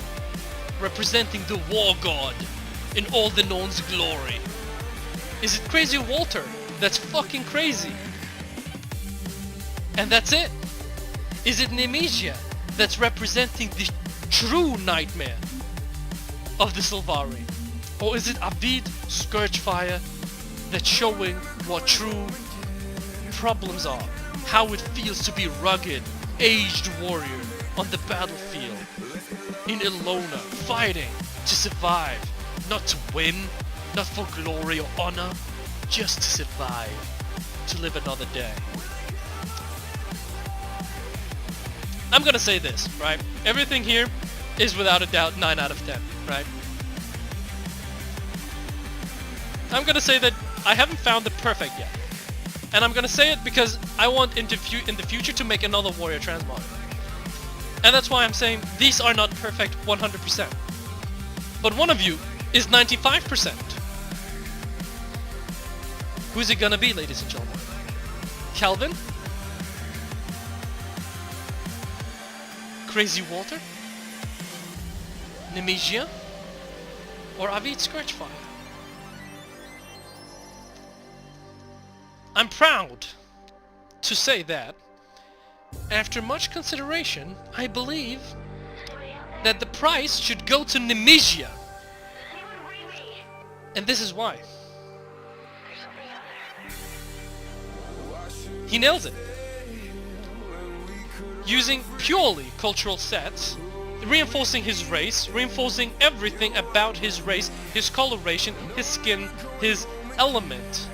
representing the war god in all the Norn's glory? Is it Crazy Walter, that's fucking crazy? And that's it? Is it Nemesia, that's representing the true nightmare of the Sylvari? Or is it Avid Scourgefire, that's showing what true problems are? How it feels to be rugged, aged warrior on the battlefield in Ilona, fighting to survive, not to win, not for glory or honor, just to survive, to live another day. I'm gonna say this, right? Everything here is without a doubt 9 out of 10, right? I'm gonna say that I haven't found the perfect yet. And I'm gonna say it because I want in the future to make another warrior transmog. And that's why I'm saying these are not perfect 100%. But one of you is 95%. Who's it gonna be, ladies and gentlemen? Calvin? Crazy Walter? Nemesia? Or Avid Scourgefire? I'm proud to say that, after much consideration, I believe that the prize should go to Nemesia. And this is why. He nails it. Using purely cultural sets, reinforcing his race, reinforcing everything about his race, his coloration, his skin, his element,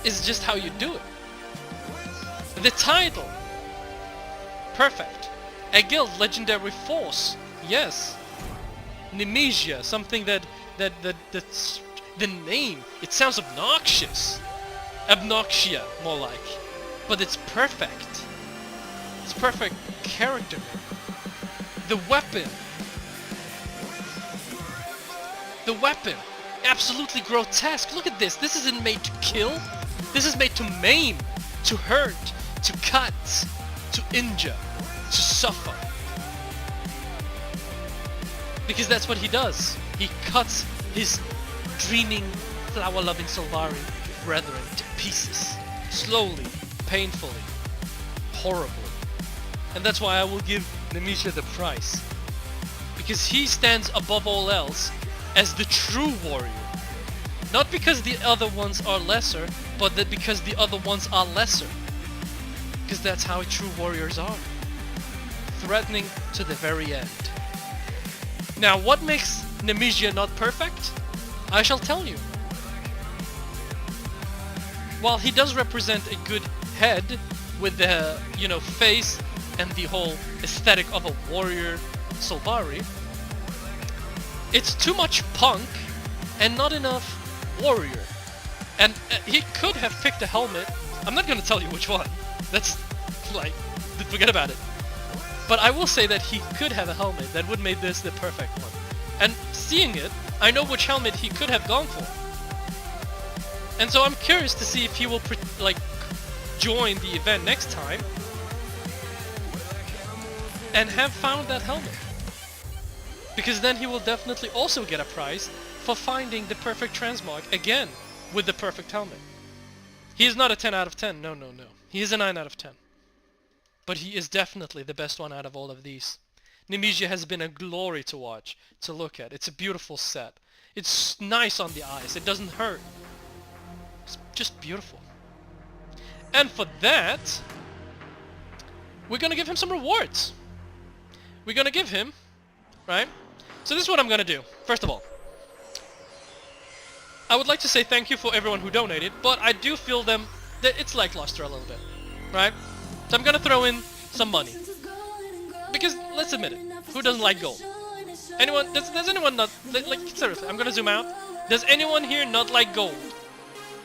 is just how you do it. The title, perfect. A guild, legendary force, yes. Nemesia, something that's the name. It sounds obnoxious. Obnoxia, more like. But it's perfect. It's perfect character. The weapon. The weapon. Absolutely grotesque. Look at this. This isn't made to kill. This is made to maim, to hurt, to cut, to injure, to suffer. Because that's what he does. He cuts his dreaming, flower-loving Sylvari brethren to pieces. Slowly, painfully, horribly. And that's why I will give Nemesia the prize. Because he stands above all else as the true warrior. Not because the other ones are lesser, but that because the other ones are lesser. Because that's how true warriors are. Threatening to the very end. Now, what makes Nemesia not perfect? I shall tell you. While he does represent a good head with the, face and the whole aesthetic of a warrior Sylvari, it's too much punk and not enough warrior. And he could have picked a helmet. I'm not gonna tell you which one. That's like, forget about it. But I will say that he could have a helmet that would make this the perfect one. And seeing it, I know which helmet he could have gone for. And so I'm curious to see if he will join the event next time and have found that helmet. Because then he will definitely also get a prize for finding the perfect transmog again with the perfect helmet. He is not a 10 out of 10, no. He is a 9 out of 10. But he is definitely the best one out of all of these. Nemesia has been a glory to watch, to look at. It's a beautiful set. It's nice on the eyes. It doesn't hurt. It's just beautiful. And for that, we're gonna give him some rewards. We're gonna give him, right? So this is what I'm gonna do. First of all, I would like to say thank you for everyone who donated, but I do feel that it's lackluster a little bit, right? So I'm gonna throw in some money. Because, let's admit it, who doesn't like gold? Anyone, does anyone not, like, seriously, I'm gonna zoom out. Does anyone here not like gold?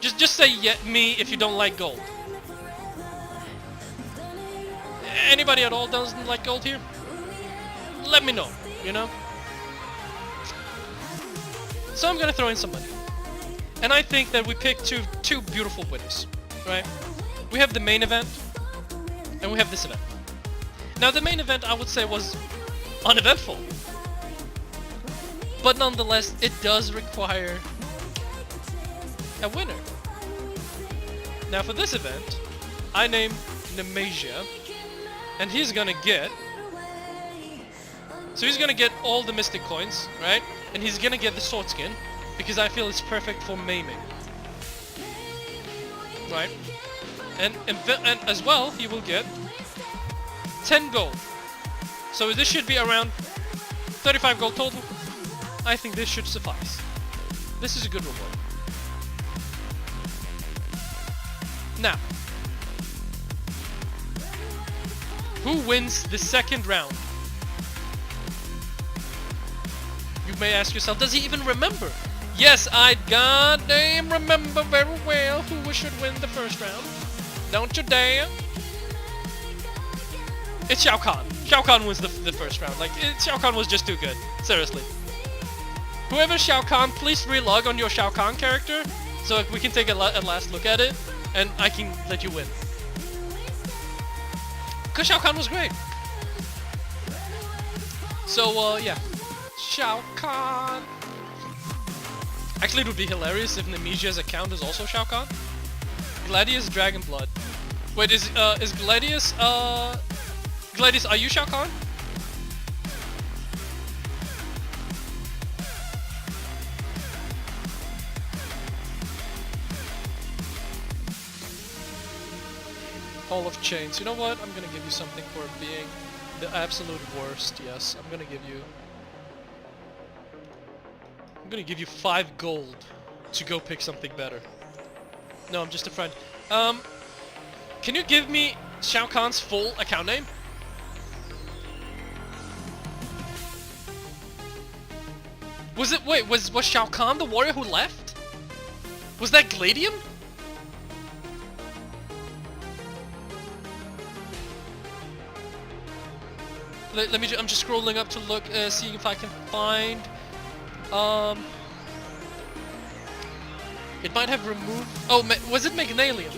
Just say me if you don't like gold. Anybody at all doesn't like gold here? Let me know, you know? So I'm gonna throw in some money. And I think that we picked two beautiful winners, right? We have the main event, and we have this event. Now the main event I would say was uneventful. But nonetheless, it does require a winner. Now for this event, I named Nemesia, and he's gonna get... So he's gonna get all the mystic coins, right? And he's gonna get the sword skin, because I feel it's perfect for maiming. Right? And as well, he will get 10 gold. So this should be around 35 gold total. I think this should suffice. This is a good reward. Now, who wins the second round? You may ask yourself, does he even remember? Yes, I goddamn remember very well who should win the first round. Don't you dare. It's Shao Kahn. Shao Kahn wins the first round. Like, Shao Kahn was just too good. Seriously. Whoever Shao Kahn, please relog on your Shao Kahn character so we can take a last look at it and I can let you win. Because Shao Kahn was great. So, yeah. Shao Kahn. Actually, it would be hilarious if Nemesia's account is also Shao Kahn. Gladius Dragon Blood. Wait, is Gladius, Gladius, are you Shao Kahn? Hall of Chains. You know what? I'm gonna give you something for being the absolute worst. Yes, I'm gonna give you 5 gold to go pick something better. No, I'm just a friend. Can you give me Shao Kahn's full account name? Was Shao Kahn the warrior who left? Was that Gladium? Let me. I'm just scrolling up to look, see if I can find. It might have removed. Oh, was it Magnalium?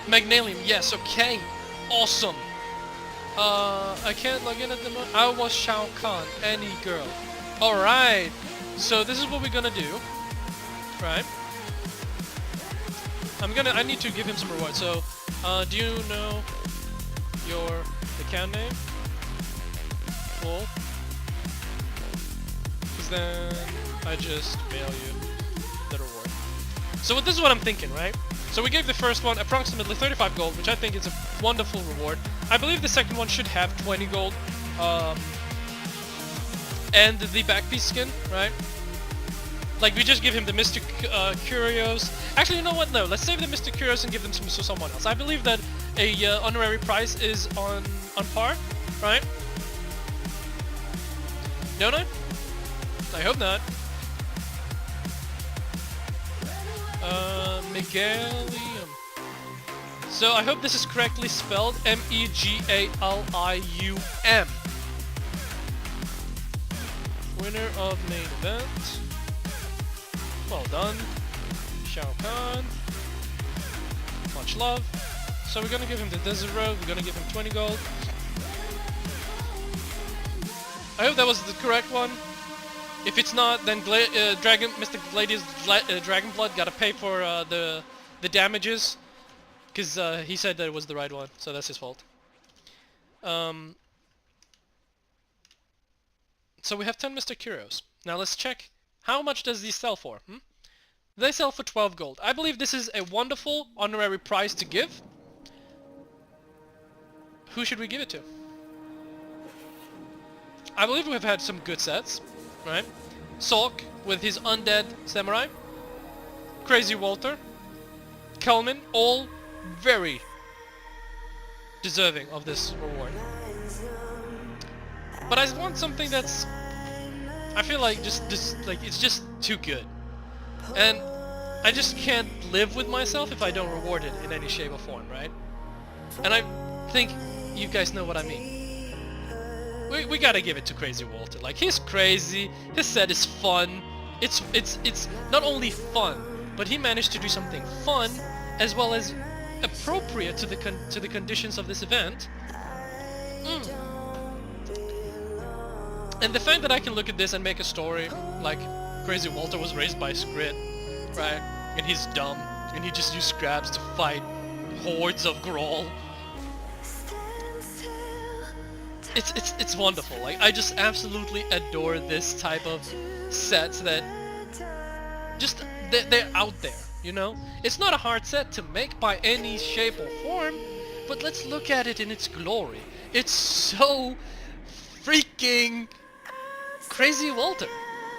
Magnalium. Yes. Okay. Awesome. I can't log in at the moment. I was Shao Kahn. Any girl. All right. So this is what we're gonna do. Right. I need to give him some reward. So, do you know your account name? Full. Because then I just mail you the reward. So this is what I'm thinking, right? So we gave the first one approximately 35 gold, which I think is a wonderful reward. I believe the second one should have 20 gold. And the back piece skin, right? Like, we just give him the Mystic Curios. Actually, you know what? No, let's save the Mystic Curios and give them to someone else. I believe that a honorary price is on par, right? Don't I? I hope not. Megalium. So I hope this is correctly spelled. M-E-G-A-L-I-U-M. Winner of main event. Well done, Shao Kahn. Much love. So we're gonna give him the Desert Road. We're gonna give him 20 gold. I hope that was the correct one. If it's not, then Mr. Gladius Dragon Blood gotta pay for the damages. Because he said that it was the right one, so that's his fault. So we have 10 Mr. Curios. Now let's check how much does these sell for. They sell for 12 gold. I believe this is a wonderful honorary prize to give. Who should we give it to? I believe we've had some good sets, right? Salk with his undead samurai, Crazy Walter, Kelman, all very deserving of this reward. But I want something that's, I feel like it's just too good. And I just can't live with myself if I don't reward it in any shape or form, right? And I think you guys know what I mean. We gotta give it to Crazy Walter. Like, he's crazy, his set is fun. It's not only fun, but he managed to do something fun as well as appropriate to the conditions of this event. And the fact that I can look at this and make a story like Crazy Walter was raised by Squid, right? And he's dumb, and he just used scraps to fight hordes of Grawl. It's wonderful. Like, I just absolutely adore this type of sets that just they're out there, you know? It's not a hard set to make by any shape or form, but let's look at it in its glory. It's so freaking Crazy Walter.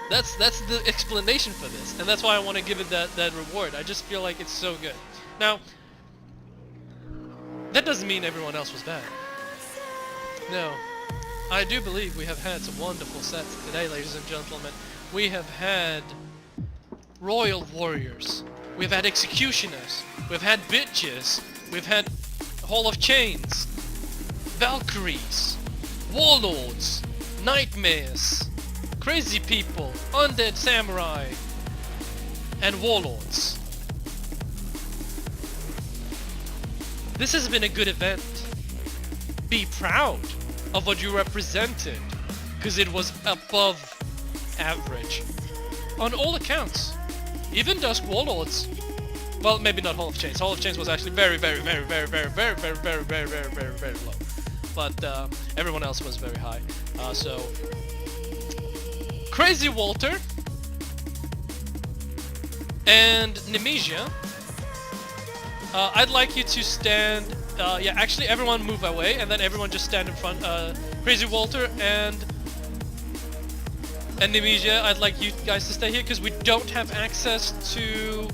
That's the explanation for this, and that's why I want to give it that reward. I just feel like it's so good. Now, that doesn't mean everyone else was bad. No, I do believe we have had some wonderful sets today, ladies and gentlemen. We have had Royal Warriors, we've had Executioners, we've had Bitches, we've had Hall of Chains, Valkyries, Warlords, Nightmares, Crazy People, Undead Samurai, and Warlords. This has been a good event. Be proud of what you represented, because it was above average on all accounts. Even Dusk Warlords, well, maybe not Hall of Chains. Hall of Chains was actually very low, but everyone else was very high. So Crazy Walter and Nemesia, I'd like you to stand. Yeah, actually, everyone move away, and then everyone just stand in front. Crazy Walter and Nemesia, I'd like you guys to stay here because we don't have access to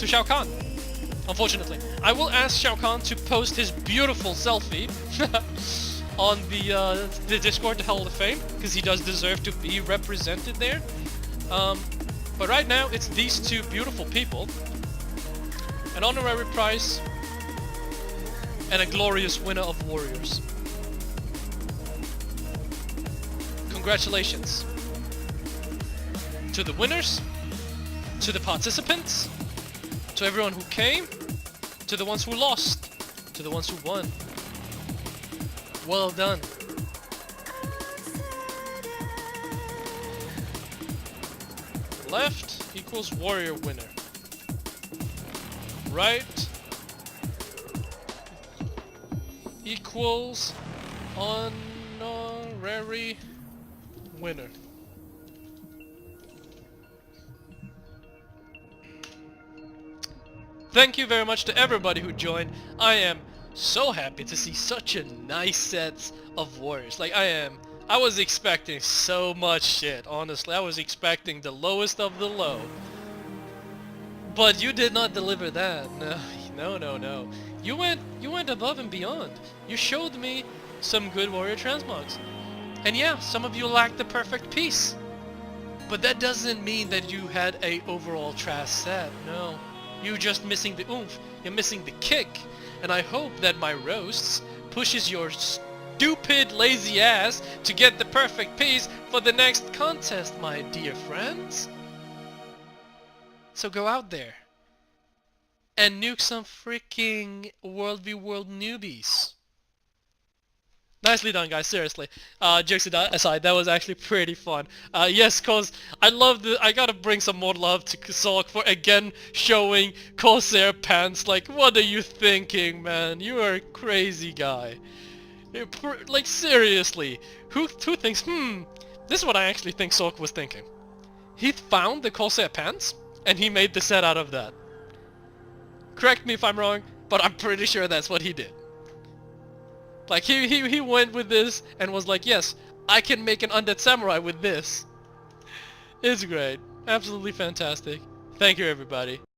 Shao Kahn, unfortunately. I will ask Shao Kahn to post his beautiful selfie on the Discord to Hall of Fame, because he does deserve to be represented there. But right now, it's these two beautiful people, an honorary prize, and a glorious winner of Warriors. Congratulations to the winners, to the participants, to everyone who came, to the ones who lost, to the ones who won. Well done. Left equals warrior winner. Right equals honorary winner. Thank you very much to everybody who joined. I am so happy to see such a nice set of warriors. Like, I was expecting so much shit, honestly. I was expecting the lowest of the low. But you did not deliver that. No. You went above and beyond. You showed me some good warrior transmogs. And yeah, some of you lacked the perfect piece. But that doesn't mean that you had a overall trash set. No. You're just missing the oomph. You're missing the kick. And I hope that my roasts pushes your stupid lazy ass to get the perfect piece for the next contest, my dear friends. So go out there and nuke some freaking World v World newbies. Nicely done, guys. Seriously. Jokes aside, that was actually pretty fun. Yes, cause I love the. I gotta bring some more love to Sulk for again showing Corsair pants. Like, what are you thinking, man? You are a crazy guy. Like seriously, who thinks? This is what I actually think Sulk was thinking. He found the Corsair pants and he made the set out of that. Correct me if I'm wrong, but I'm pretty sure that's what he did. Like he went with this and was like, yes, I can make an undead samurai with this. It's great. Absolutely fantastic. Thank you, everybody.